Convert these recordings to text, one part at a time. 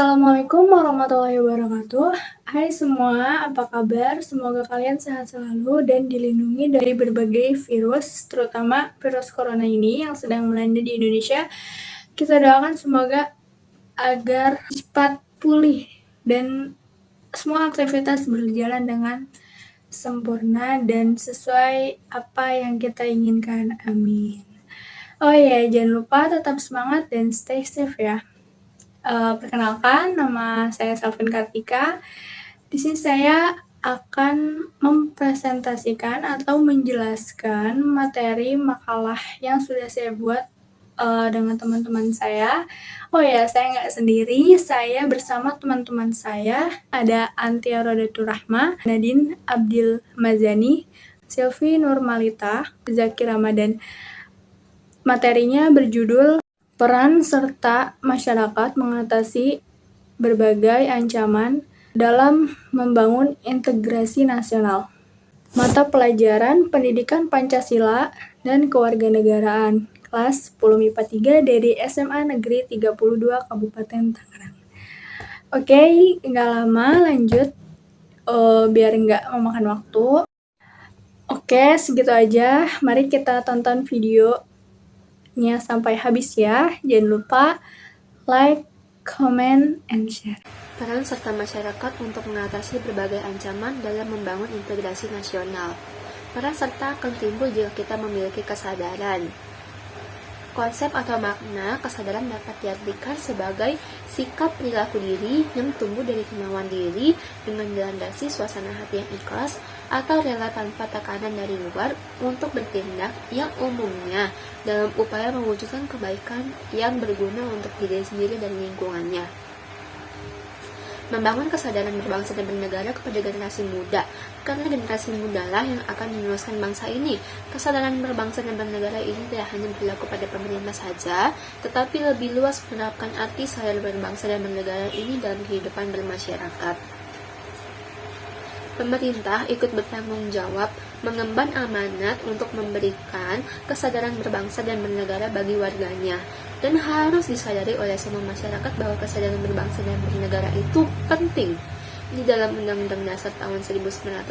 Assalamualaikum warahmatullahi wabarakatuh. Hai semua, apa kabar? Semoga kalian sehat selalu dan dilindungi dari berbagai virus, terutama virus corona ini yang sedang melanda di Indonesia. Kita doakan semoga agar cepat pulih dan semua aktivitas berjalan dengan sempurna dan sesuai apa yang kita inginkan. Amin. Oh iya, jangan lupa tetap semangat dan stay safe ya. Perkenalkan, nama saya Selvin Kartika. Di sini saya akan mempresentasikan atau menjelaskan materi makalah yang sudah saya buat dengan teman-teman saya. Oh ya, saya nggak sendiri, saya bersama teman-teman saya, ada Antia Rodatur Rahma, Nadine Abdil Mazani, Silvi Nurmalita, Zaki Ramadan. Materinya berjudul Peran serta masyarakat mengatasi berbagai ancaman dalam membangun integrasi nasional. Mata pelajaran Pendidikan Pancasila dan Kewarganegaraan, kelas 10 MIPA 3 dari SMA Negeri 32 Kabupaten Tangerang. Oke, nggak lama lanjut, biar nggak memakan waktu. Oke, segitu aja. Mari kita tonton video sampai habis ya. Jangan lupa like, comment, and share. Peran serta masyarakat untuk mengatasi berbagai ancaman dalam membangun integrasi nasional. Peran serta akan timbul jika kita memiliki kesadaran. Konsep atau makna kesadaran dapat diartikan sebagai sikap perilaku diri yang tumbuh dari kemauan diri dengan dilandasi suasana hati yang ikhlas atau rela tanpa tekanan dari luar untuk bertindak yang umumnya dalam upaya mewujudkan kebaikan yang berguna untuk diri sendiri dan lingkungannya. Membangun kesadaran berbangsa dan bernegara kepada generasi muda, karena generasi muda lah yang akan meneruskan bangsa ini. Kesadaran berbangsa dan bernegara ini tidak hanya berlaku pada pemerintah saja, tetapi lebih luas menerapkan arti sadar berbangsa dan bernegara ini dalam kehidupan bermasyarakat. Pemerintah ikut bertanggung jawab mengemban amanat untuk memberikan kesadaran berbangsa dan bernegara bagi warganya. Dan harus disadari oleh semua masyarakat bahwa kesadaran berbangsa dan bernegara itu penting. Di dalam Undang-Undang Dasar tahun 1945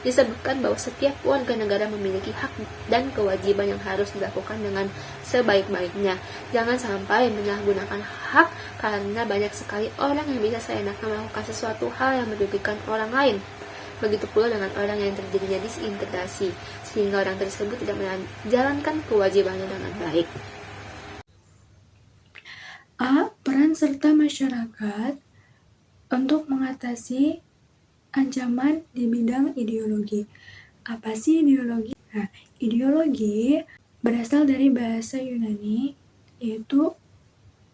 disebutkan bahwa setiap warga negara memiliki hak dan kewajiban yang harus dilakukan dengan sebaik-baiknya. Jangan sampai menyalahgunakan hak karena banyak sekali orang yang bisa seenaknya melakukan sesuatu hal yang merugikan orang lain. Begitu pula dengan orang yang terjadinya disintegrasi, sehingga orang tersebut tidak menjalankan kewajibannya dengan baik. A. Peran serta masyarakat untuk mengatasi ancaman di bidang ideologi. Apa sih ideologi? Nah, ideologi berasal dari bahasa Yunani, yaitu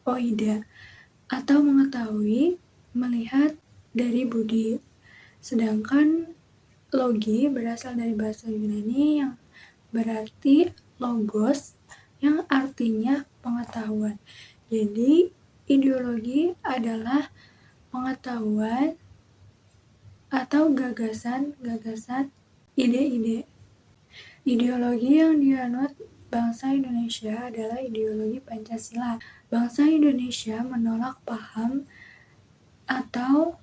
oida, atau mengetahui, melihat dari budi. Sedangkan logi berasal dari bahasa Yunani yang berarti logos, yang artinya pengetahuan. Jadi, ideologi adalah pengetahuan atau gagasan-gagasan, ide-ide. Ideologi yang dianut bangsa Indonesia adalah ideologi Pancasila. Bangsa Indonesia menolak paham atau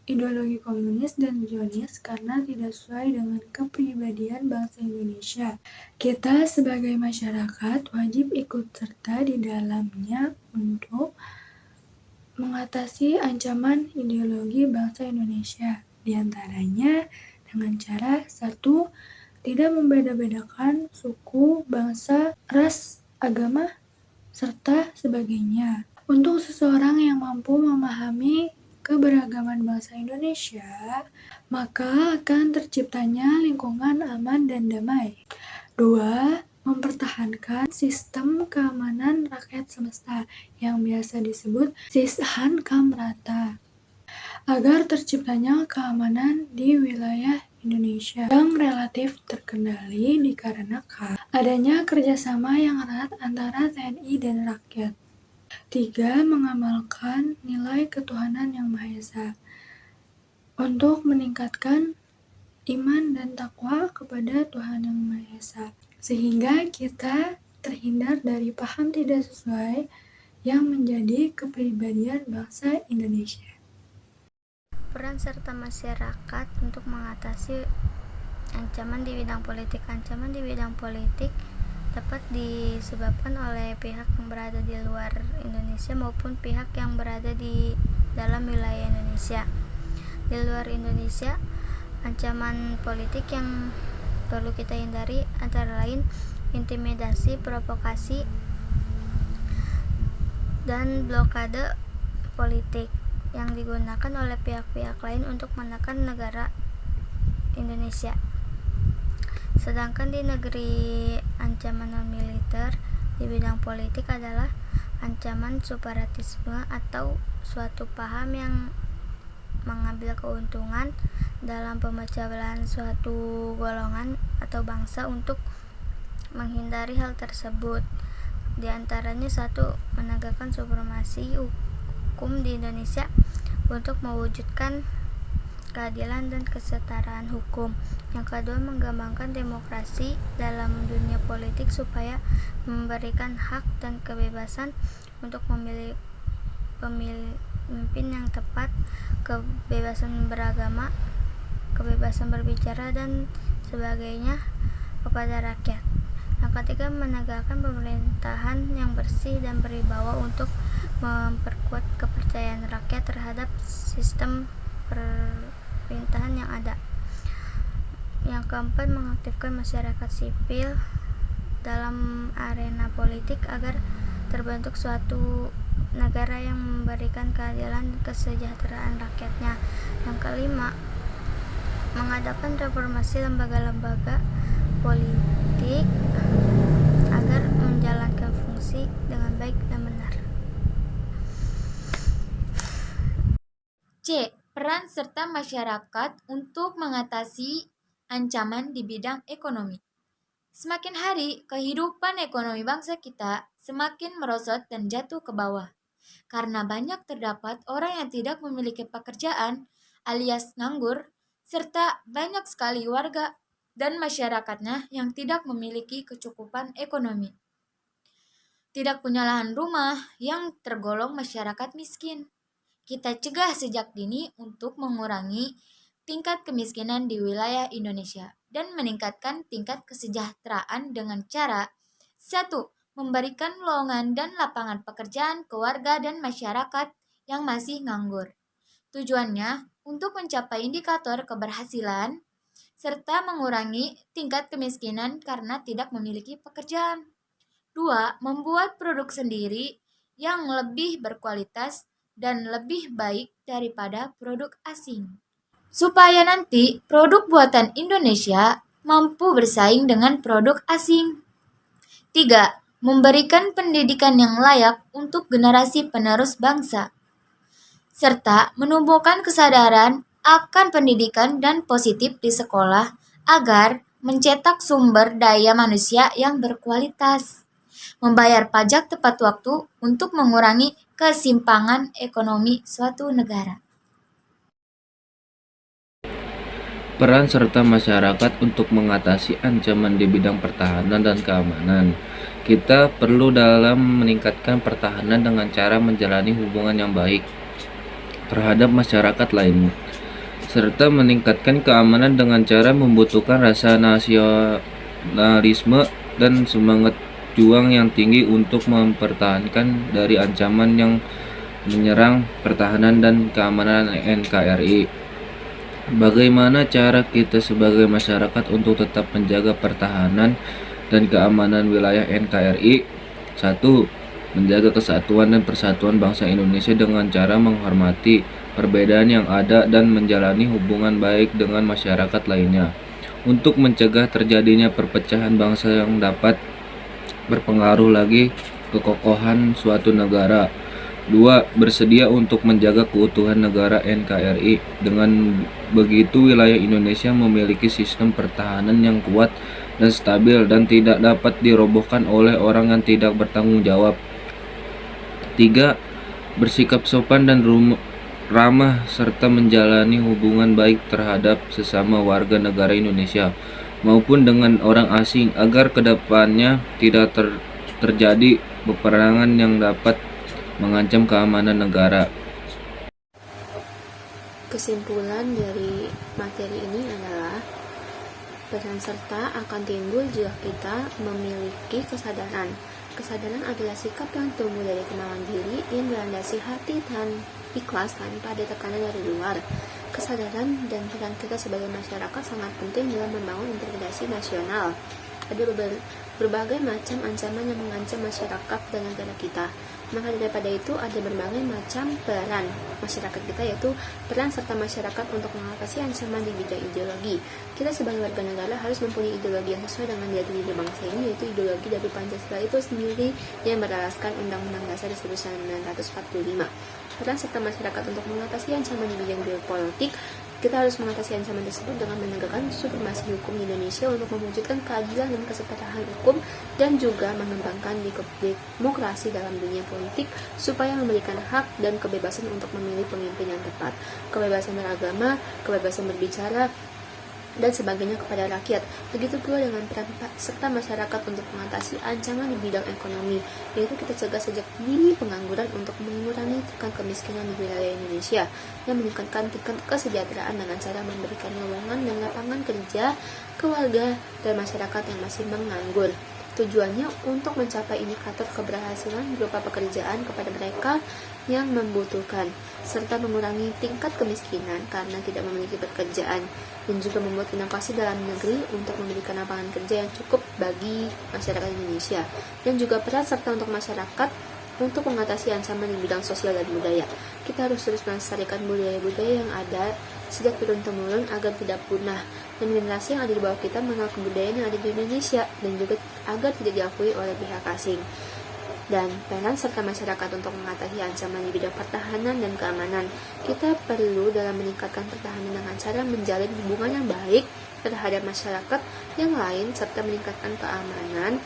ideologi komunis dan Zionis karena tidak sesuai dengan kepribadian bangsa Indonesia. Kita sebagai masyarakat wajib ikut serta di dalamnya untuk mengatasi ancaman ideologi bangsa Indonesia. Di antaranya dengan cara 1. Tidak membeda-bedakan suku, bangsa, ras, agama, serta sebagainya. Untuk seseorang yang mampu memahami keberagaman bangsa Indonesia, maka akan terciptanya lingkungan aman dan damai. 2. Mempertahankan sistem keamanan rakyat semesta yang biasa disebut Sishan-Kamrata, agar terciptanya keamanan di wilayah Indonesia yang relatif terkendali dikarenakan adanya kerjasama yang erat antara TNI dan rakyat. 3. Mengamalkan nilai ketuhanan yang Maha Esa untuk meningkatkan iman dan takwa kepada Tuhan yang Maha Esa, sehingga kita terhindar dari paham tidak sesuai yang menjadi kepribadian bangsa Indonesia. Peran serta masyarakat untuk mengatasi ancaman di bidang politik. Ancaman di bidang politik dapat disebabkan oleh pihak yang berada di luar Indonesia maupun pihak yang berada di dalam wilayah Indonesia. Di luar Indonesia, ancaman politik yang perlu kita hindari antara lain intimidasi, provokasi, dan blokade politik yang digunakan oleh pihak-pihak lain untuk menekan negara Indonesia. Sedangkan di negeri, ancaman non-militer di bidang politik adalah ancaman separatisme atau suatu paham yang mengambil keuntungan dalam pemecah belahan suatu golongan atau bangsa untuk menghindari hal tersebut. Di antaranya satu, menegakkan supremasi hukum di Indonesia untuk mewujudkan keadilan dan kesetaraan hukum. Yang kedua, mengembangkan demokrasi dalam dunia politik supaya memberikan hak dan kebebasan untuk memilih pemimpin yang tepat, kebebasan beragama, kebebasan berbicara, dan sebagainya kepada rakyat. Yang ketiga, menegakkan pemerintahan yang bersih dan berwibawa untuk memperkuat kepercayaan rakyat terhadap sistem pemerintahan yang ada. Yang keempat, mengaktifkan masyarakat sipil dalam arena politik agar terbentuk suatu negara yang memberikan keadilan dan kesejahteraan rakyatnya. Yang kelima, mengadakan reformasi lembaga-lembaga politik agar menjalankan fungsi dengan baik dan benar. C. Peran serta masyarakat untuk mengatasi ancaman di bidang ekonomi. Semakin hari, kehidupan ekonomi bangsa kita semakin merosot dan jatuh ke bawah. Karena banyak terdapat orang yang tidak memiliki pekerjaan alias nganggur, serta banyak sekali warga dan masyarakatnya yang tidak memiliki kecukupan ekonomi. Tidak punya lahan rumah yang tergolong masyarakat miskin. Kita cegah sejak dini untuk mengurangi tingkat kemiskinan di wilayah Indonesia dan meningkatkan tingkat kesejahteraan dengan cara 1. Memberikan lowongan dan lapangan pekerjaan ke warga dan masyarakat yang masih nganggur. Tujuannya untuk mencapai indikator keberhasilan serta mengurangi tingkat kemiskinan karena tidak memiliki pekerjaan. 2. Membuat produk sendiri yang lebih berkualitas dan lebih baik daripada produk asing. Supaya nanti produk buatan Indonesia mampu bersaing dengan produk asing. 3. Memberikan pendidikan yang layak untuk generasi penerus bangsa, serta menumbuhkan kesadaran akan pendidikan dan positif di sekolah agar mencetak sumber daya manusia yang berkualitas, membayar pajak tepat waktu untuk mengurangi kesimpangan ekonomi suatu negara. Peran serta masyarakat untuk mengatasi ancaman di bidang pertahanan dan keamanan. Kita perlu dalam meningkatkan pertahanan dengan cara menjalani hubungan yang baik terhadap masyarakat lain, serta meningkatkan keamanan dengan cara membutuhkan rasa nasionalisme dan semangat juang yang tinggi untuk mempertahankan dari ancaman yang menyerang pertahanan dan keamanan NKRI. Bagaimana cara kita sebagai masyarakat untuk tetap menjaga pertahanan dan keamanan wilayah NKRI? 1. Menjaga kesatuan dan persatuan bangsa Indonesia dengan cara menghormati perbedaan yang ada dan menjalani hubungan baik dengan masyarakat lainnya untuk mencegah terjadinya perpecahan bangsa yang dapat berpengaruh lagi kekokohan suatu negara. 2. Bersedia untuk menjaga keutuhan negara NKRI. Dengan begitu, wilayah Indonesia memiliki sistem pertahanan yang kuat dan stabil dan tidak dapat dirobohkan oleh orang yang tidak bertanggung jawab. 3. Bersikap sopan dan ramah serta menjalani hubungan baik terhadap sesama warga negara Indonesia maupun dengan orang asing agar kedepannya tidak terjadi peperangan yang dapat mengancam keamanan negara. Kesimpulan dari materi ini adalah peran serta akan timbul jika kita memiliki kesadaran. Kesadaran adalah sikap yang tumbuh dari kemauan diri yang dilandasi hati dan ikhlas tanpa ada tekanan dari luar. Kesadaran dan peran kita sebagai masyarakat sangat penting dalam membangun integrasi nasional. Ada berbagai macam ancaman yang mengancam masyarakat dan negara kita. Maka daripada itu ada berbagai macam peran masyarakat kita, yaitu peran serta masyarakat untuk mengatasi ancaman di bidang ideologi. Kita sebagai warga negara harus mempunyai ideologi yang sesuai dengan jati diri bangsa ini, yaitu ideologi dari Pancasila itu sendiri yang beralaskan Undang-Undang Dasar 1945. Peran serta masyarakat untuk mengatasi ancaman di bidang geopolitik. Kita harus mengatasi ancaman tersebut dengan menegakkan supremasi hukum di Indonesia untuk mewujudkan keadilan dan kesetaraan hukum, dan juga mengembangkan demokrasi dalam dunia politik supaya memberikan hak dan kebebasan untuk memilih pemimpin yang tepat, kebebasan beragama, kebebasan berbicara, dan sebagainya kepada rakyat. Begitu pula dengan peran serta masyarakat untuk mengatasi ancaman di bidang ekonomi, yaitu kita cegah sejak dini pengangguran untuk mengurangi tingkat kemiskinan di wilayah Indonesia dan meningkatkan tingkat kesejahteraan dengan cara memberikan lowongan dan lapangan kerja ke warga dan masyarakat yang masih menganggur. Tujuannya untuk mencapai indikator keberhasilan berupa pekerjaan kepada mereka yang membutuhkan, serta mengurangi tingkat kemiskinan karena tidak memiliki pekerjaan, dan juga membuat inovasi dalam negeri untuk memberikan lapangan kerja yang cukup bagi masyarakat Indonesia, dan juga peran serta untuk masyarakat untuk mengatasi ancaman di bidang sosial dan budaya. Kita harus terus melestarikan budaya-budaya yang ada sejak turun-temurun agar tidak punah, dan generasi yang ada di bawah kita mengenal kebudayaan yang ada di Indonesia, dan juga agar tidak diakui oleh pihak asing. Dan peran serta masyarakat untuk mengatasi ancaman di bidang pertahanan dan keamanan. Kita perlu dalam meningkatkan pertahanan dengan cara menjalin hubungan yang baik terhadap masyarakat yang lain, serta meningkatkan keamanan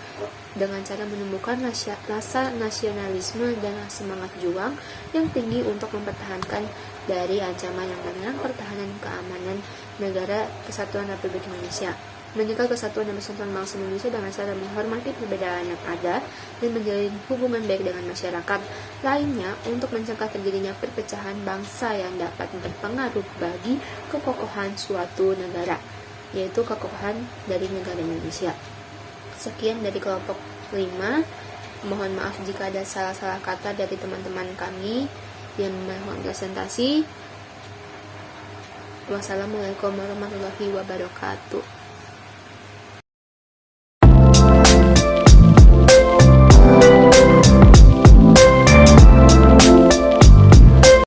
dengan cara menumbuhkan rasa nasionalisme dan semangat juang yang tinggi untuk mempertahankan dari ancaman yang menyerang pertahanan keamanan negara Kesatuan Republik Indonesia, menjaga kesatuan dan persatuan bangsa Indonesia dengan cara menghormati perbedaan yang ada dan menjalin hubungan baik dengan masyarakat lainnya untuk mencegah terjadinya perpecahan bangsa yang dapat berpengaruh bagi kekokohan suatu negara, yaitu kekokohan dari negara Indonesia. Sekian dari kelompok 5. Mohon maaf jika ada salah-salah kata dari teman-teman kami yang mohon presentasi. Wassalamualaikum warahmatullahi wabarakatuh.